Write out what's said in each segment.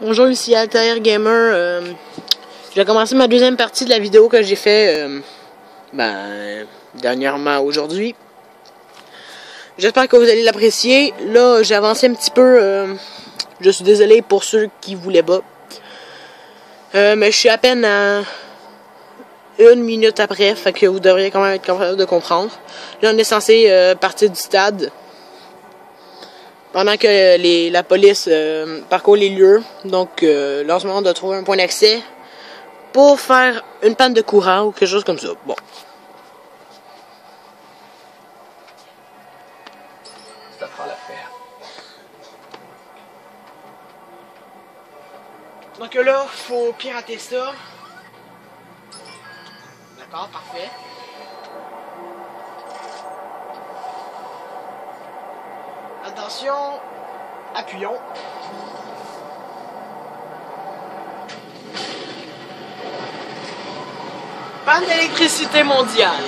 Bonjour, ici Altair Gamer. Je vais commencer ma deuxième partie de la vidéo que j'ai fait dernièrement aujourd'hui. J'espère que vous allez l'apprécier. Là, j'ai avancé un petit peu. Je suis désolé pour ceux qui voulaient pas. Mais je suis à peine à 1 minute après, fait que vous devriez quand même être capable de comprendre. Là, on est censé partir du stade pendant que la police parcourt les lieux. Donc, là, en ce moment, on doit trouver un point d'accès pour faire une panne de courant ou quelque chose comme ça. Bon. Ça fera l'affaire. Donc là, faut pirater ça. D'accord, parfait. Attention, appuyons. Panne d'électricité mondiale.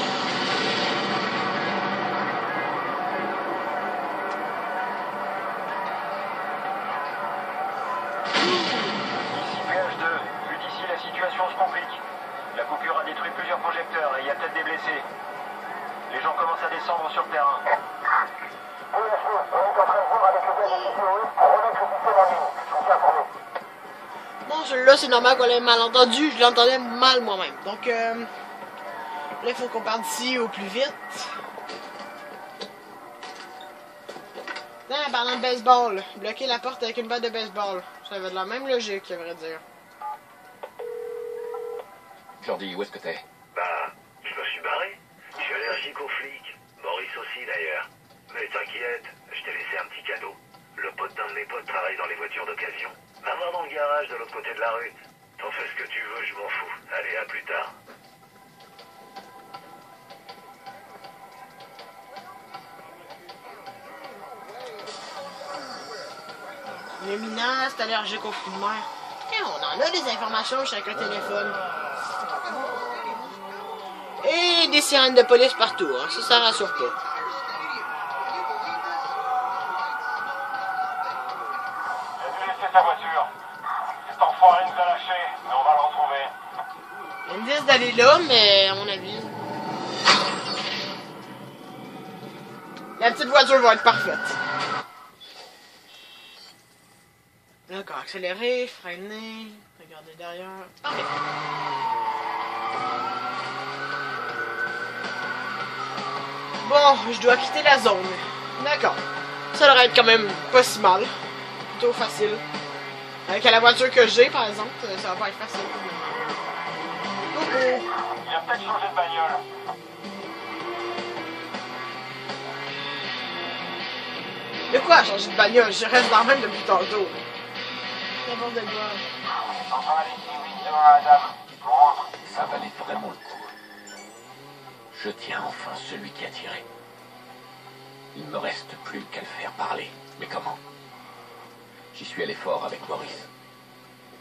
Vu d'ici, la situation se complique. La coupure a détruit plusieurs projecteurs et il y a peut-être des blessés. Les gens commencent à descendre sur le terrain. On est en train de voir avec le gars des terroristes pour remettre le système en ligne. Je vous tiens informé. Bon, celui-là, c'est normal qu'on l'ait mal entendu. Je l'entendais mal moi-même. Donc, là, il faut qu'on parte d'ici au plus vite. Non, parlant de baseball. Bloquer la porte avec une batte de baseball. Ça avait de la même logique, à vrai dire. Jordi, où est-ce que t'es? Je me suis barré. Je suis allergique aux flics. Maurice aussi d'ailleurs. Mais t'inquiète, je t'ai laissé un petit cadeau. Le pote d'un de mes potes travaille dans les voitures d'occasion. Va voir dans le garage de l'autre côté de la rue. T'en fais ce que tu veux, je m'en fous. Allez, à plus tard. Le minage, c'est allergique aux fruits de mer. Et on en a des informations chaque téléphone. Et des sirènes de police partout, hein. Ça rassure pas. Il a dû laisser sa voiture. Cet enfoiré nous a lâchés, mais on va le retrouver. Ils me disent d'aller là, mais à mon avis, la petite voiture va être parfaite. D'accord, accélérer, freiner, regarder derrière. Parfait. Bon, je dois quitter la zone. D'accord. Ça devrait être quand même pas si mal. Plutôt facile. Avec la voiture que j'ai, par exemple, ça va pas être facile. Il a peut-être changé de bagnole. De quoi changer de bagnole? Je reste dans le même depuis tantôt. N'importe quoi. Centrale ici, oui, devant la dame. On rentre. Ça valait vraiment le coup. Je tiens enfin celui qui a tiré. Il ne me reste plus qu'à le faire parler. Mais comment? J'y suis allé fort avec Maurice.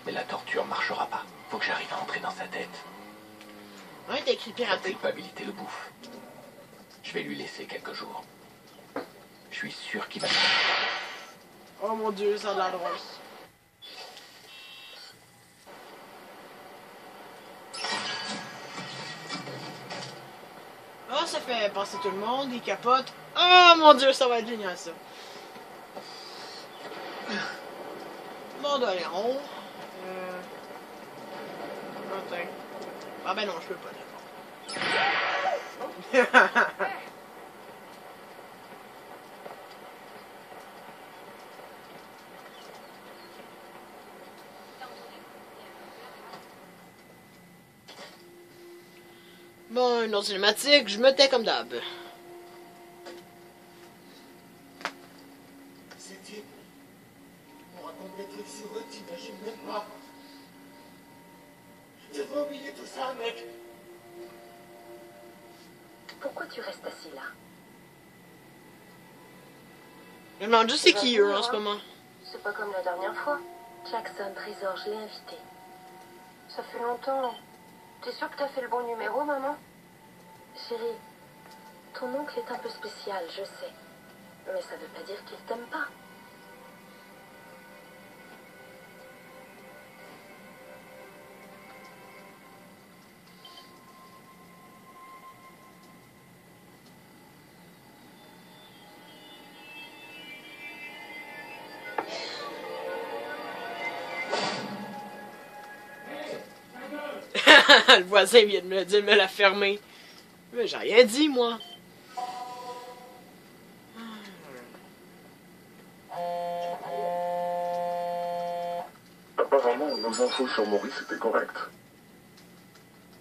Mais la torture marchera pas. Faut que j'arrive à entrer dans sa tête. Ouais, t'as écrit La pirater. culpabilité le bouffe. Je vais lui laisser quelques jours. Je suis sûr qu'il va... Oh mon dieu, ça a l'air drôle. Oh, ça fait passer tout le monde, il capote. Oh mon dieu, ça va être génial ça. Bon, d'ailleurs. Attends. Ah ben non, je peux pas d'accord. Bon, une autre cinématique, je me tais comme d'hab. Ces types, on raconte des trucs sur eux, t'imagines même pas. Tu devrais oublier tout ça, mec. Pourquoi tu restes assis là? Je me demande juste c'est qui eux en ce moment. C'est pas comme la dernière fois. Jackson, Trésor, je l'ai invité. Ça fait longtemps. T'es sûre que t'as fait le bon numéro, maman? Chérie, ton oncle est un peu spécial, je sais. Mais ça veut pas dire qu'il t'aime pas. Le voisin vient de me dire de me la fermer. Mais j'ai rien dit, moi. Apparemment, nos infos sur Maurice étaient correctes.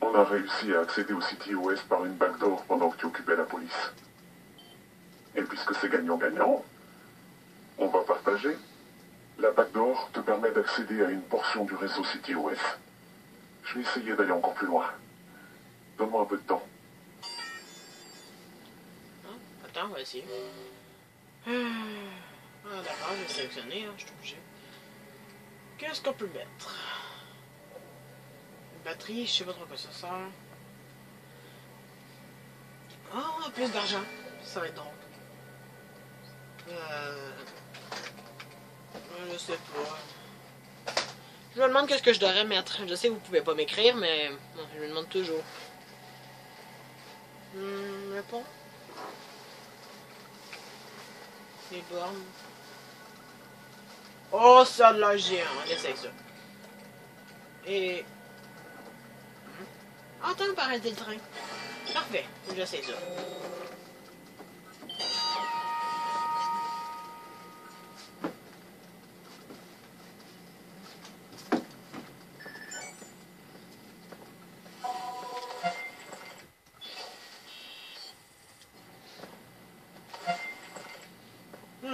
On a réussi à accéder au City OS par une backdoor pendant que tu occupais la police. Et puisque c'est gagnant-gagnant, on va partager. La backdoor te permet d'accéder à une portion du réseau City OS. Je vais essayer d'aller encore plus loin. Donne-moi un peu de temps. Attends, on va essayer. Ah, d'accord, je vais sélectionner, hein, je suis obligé. Qu'est-ce qu'on peut mettre? Une batterie, je sais pas trop quoi ça sert. Ah, plus d'argent. Ça va être drôle. Je sais pas. Je me demande qu'est-ce que je devrais mettre. Je sais que vous pouvez pas m'écrire, mais bon, je me demande toujours. Réponds. Les bornes. Oh, ça de la géant. On essaye ça. Et... Attends, on peut arrêter le train. Parfait. J'essaie ça.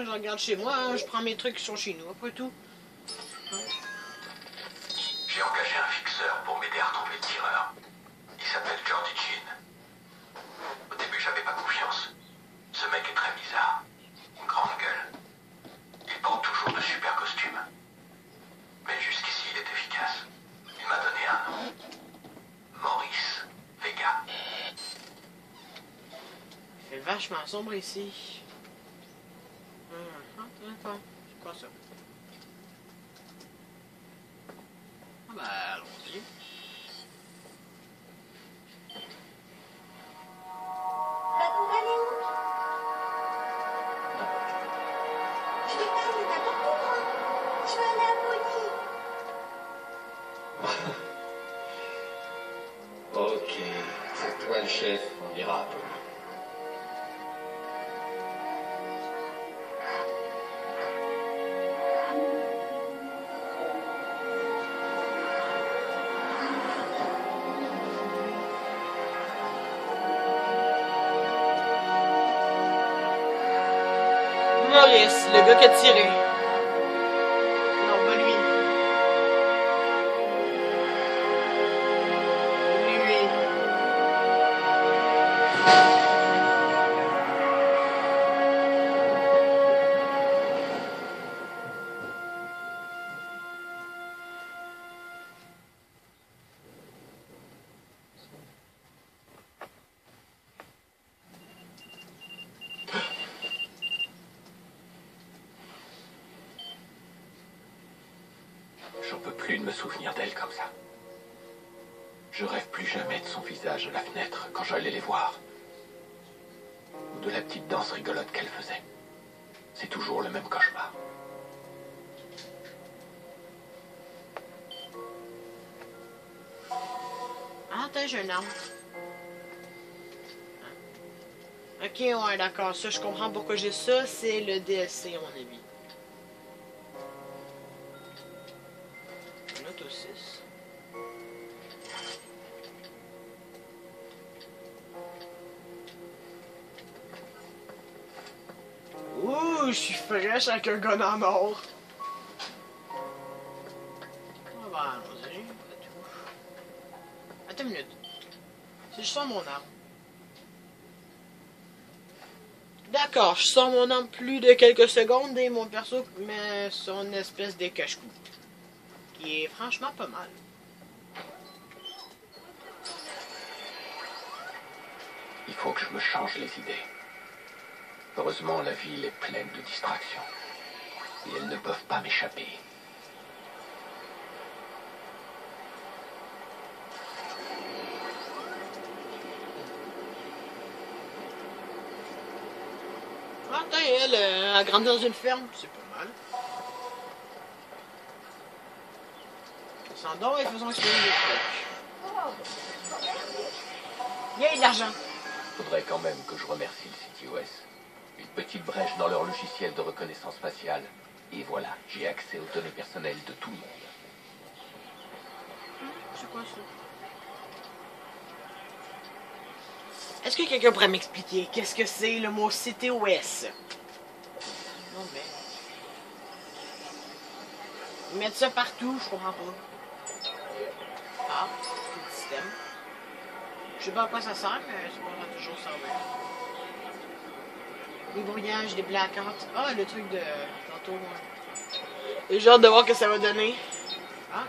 Je regarde chez moi, hein, je prends mes trucs qui sont chez nous, après tout. J'ai engagé un fixeur pour m'aider à retrouver le tireur. Il s'appelle Jordi Jean. Au début, j'avais pas confiance. Ce mec est très bizarre. Une grande gueule. Il porte toujours de super costumes. Mais jusqu'ici, il est efficace. Il m'a donné un nom. Maurice Vega. Il fait vachement sombre ici. Attends, c'est quoi ça? Ah bah, allons-y. La poubelle est où? Je vais pas, c'est pas pour moi. Je vais aller à la police. Ok, c'est toi le chef, on ira à Poli. Maurice, le gars qui a tiré. Non, pas lui. Lui. J'en peux plus de me souvenir d'elle comme ça. Je rêve plus jamais de son visage à la fenêtre quand j'allais les voir. Ou de la petite danse rigolote qu'elle faisait. C'est toujours le même cauchemar. Ah, attends, j'ai une arme. Ok, ouais, d'accord. Ça, je comprends pourquoi j'ai ça. C'est le DLC, à mon avis. L'auto 6. Ouh, je suis fraîche avec un gun en or. Ah bah, allons-y. Attends une minute. Si je sors mon arme. D'accord, je sors mon arme plus de quelques secondes et mon perso met son espèce de cache-cou. Qui est franchement pas mal. Il faut que je me change les idées. Heureusement, la ville est pleine de distractions. Et elles ne peuvent pas m'échapper. Attends, elle a grandi dans une ferme, c'est pas mal. Sans don, ils faisons exploser des trucs. Il y a de l'argent. Faudrait quand même que je remercie le CTOS. Une petite brèche dans leur logiciel de reconnaissance faciale. Et voilà, j'ai accès aux données personnelles de tout le monde. C'est quoi ça? Est-ce que quelqu'un pourrait m'expliquer qu'est-ce que c'est le mot CTOS? Non mais... Mettre ça partout, je comprends pas. Ah, c'est le système. Je sais pas à quoi ça sert, mais c'est pas toujours servir. Les brouillages, des blackouts. Ah, le truc de... tantôt, ouais. J'ai hâte de voir ce que ça va donner. Ah.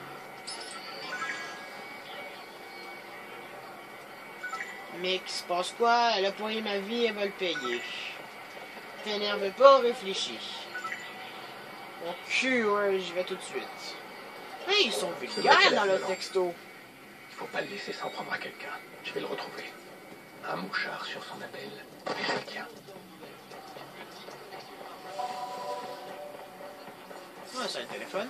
Mais qu'il se passe quoi? Elle a pourri ma vie, elle va le payer. T'énerve pas, réfléchis. Mon cul, ouais, j'y vais tout de suite. Hey, ils sont vulgaires dans le texto. Il faut pas le laisser s'en prendre à quelqu'un. Je vais le retrouver. Un mouchard sur son appel. Et je le tiens. Ah, c'est un téléphone.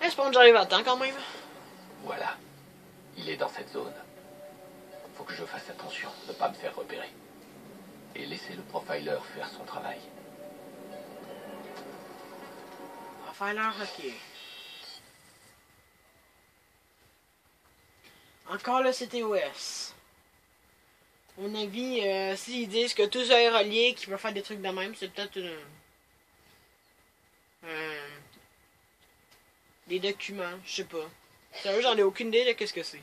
Est-ce que j'arrive à temps quand même? Voilà. Il est dans cette zone. Faut que je fasse attention, ne pas me faire repérer. Et laisser le profiler faire son travail. Profiler, ok. Encore le CTOS. À mon avis, s'ils disent que tout ça est relié, qu'ils peuvent faire des trucs de même, c'est peut-être des documents, je sais pas. Sérieux, j'en ai aucune idée de qu'est-ce que c'est.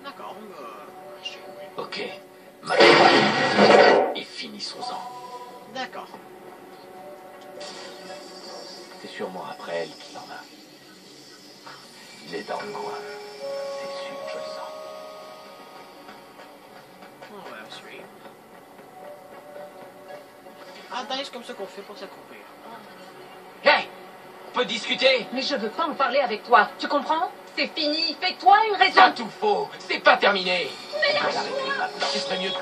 D'accord, on va acheter. Ok. Maintenant, et finissons-en. D'accord. C'est sûrement après elle qu'il en a. Il est dans le coin. C'est sûr, je le sens. On va suivre. Attends, c'est comme ça qu'on fait pour s'accroupir. Hey! On peut discuter? Mais je veux pas en parler avec toi, tu comprends? C'est fini, fais-toi une raison. Pas tout faux, c'est pas terminé. Mais Je vais l'arrêter maintenant, ce serait mieux.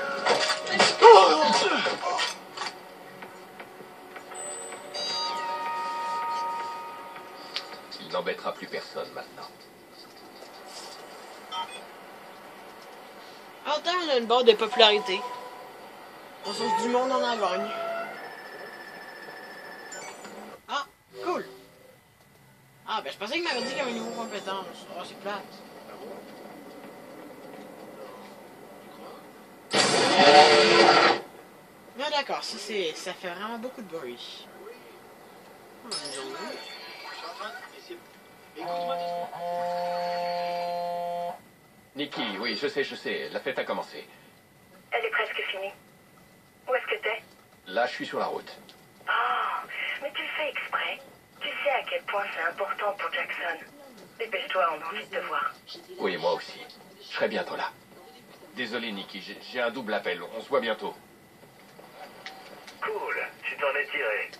Il n'embêtera plus personne maintenant. Attends, on a une barre de popularité. On sauce du monde en Avagne. Ah, cool. Ah, ben je pensais qu'il m'avait dit qu'il y avait une nouvelle compétence. Oh, c'est plate. Ah, d'accord, ça fait vraiment beaucoup de bruit. Oh, Nikki, oui, je sais, la fête a commencé. Elle est presque finie. Où est-ce que t'es? Là, je suis sur la route. Oh, mais tu le fais exprès. Tu sais à quel point c'est important pour Jackson. Dépêche-toi, on a envie de te voir. Oui, moi aussi. Je serai bientôt là. Désolé, Nikki, j'ai un double appel. On se voit bientôt. Cool, tu t'en es tiré.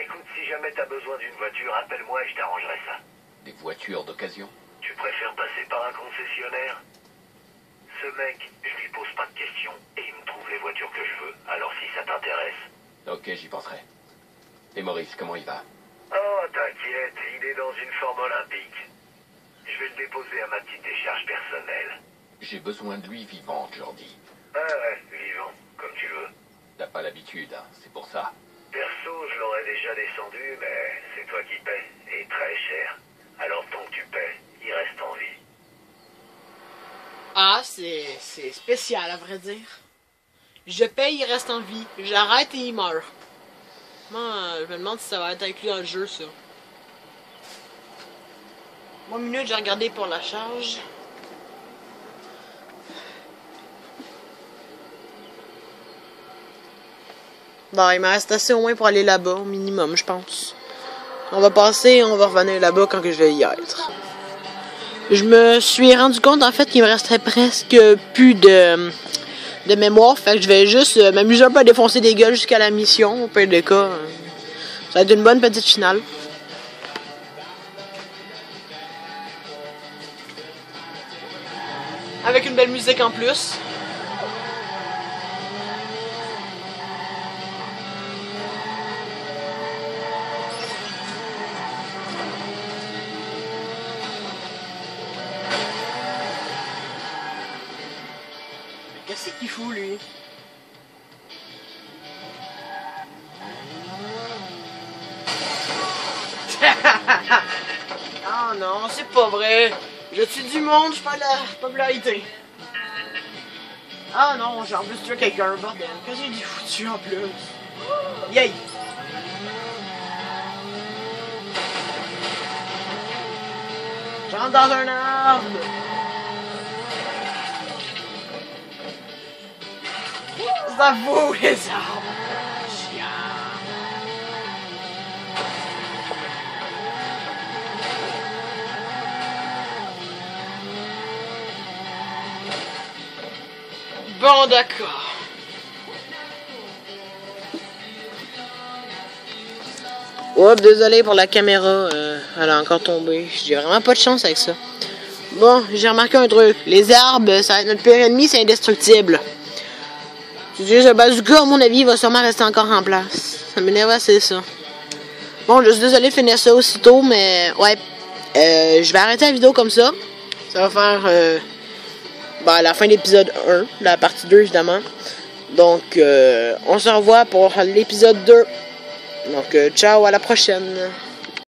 Écoute, si jamais t'as besoin d'une voiture, appelle-moi et je t'arrangerai ça. Des voitures d'occasion? Tu préfères passer par un concessionnaire? Ce mec, je lui pose pas de questions et il me trouve les voitures que je veux. Alors si ça t'intéresse... Ok, j'y penserai. Et Maurice, comment il va? Oh, t'inquiète, il est dans une forme olympique. Je vais le déposer à ma petite décharge personnelle. J'ai besoin de lui vivant, Jordi. Ah ouais, vivant, comme tu veux. T'as pas l'habitude, hein, c'est pour ça. Perso, je l'aurais déjà descendu, mais c'est toi qui paies, et très cher. Alors tant que tu paies, il reste en vie. Ah, c'est spécial à vrai dire. Je paye, il reste en vie. J'arrête et il meurt. Moi, je me demande si ça va être inclus dans le jeu, ça. 1 minute, j'ai regardé pour la charge. Bon, il me reste assez au moins pour aller là-bas, au minimum, je pense. On va passer, on va revenir là-bas quand que je vais y être. Je me suis rendu compte, en fait, qu'il me resterait presque plus de mémoire. Fait que je vais juste m'amuser un peu à défoncer des gueules jusqu'à la mission. Au pire des cas, ça va être une bonne petite finale. Avec une belle musique en plus. Qu'est-ce qu'il fout, lui? Oh non, c'est pas vrai. Je tue du monde, je perds de la popularité. Ah non, j'ai en plus tué quelqu'un, bordel. Qu'est-ce qu'il est foutu en plus? Yay! J'entre dans un arbre! Ça vaut les arbres! Bon, d'accord. Oups, désolé pour la caméra, elle a encore tombé. J'ai vraiment pas de chance avec ça. Bon, j'ai remarqué un truc. Les arbres, ça va être notre pire ennemi, c'est indestructible. Tu dis, ce bazooka, à mon avis, va sûrement rester encore en place. Ça m'énerve assez, ça. Bon, je suis désolé de finir ça aussitôt, mais ouais. Je vais arrêter la vidéo comme ça. Ça va faire à la fin de l'épisode 1, la partie 2 évidemment. Donc, on se revoit pour l'épisode 2. Donc, ciao, à la prochaine.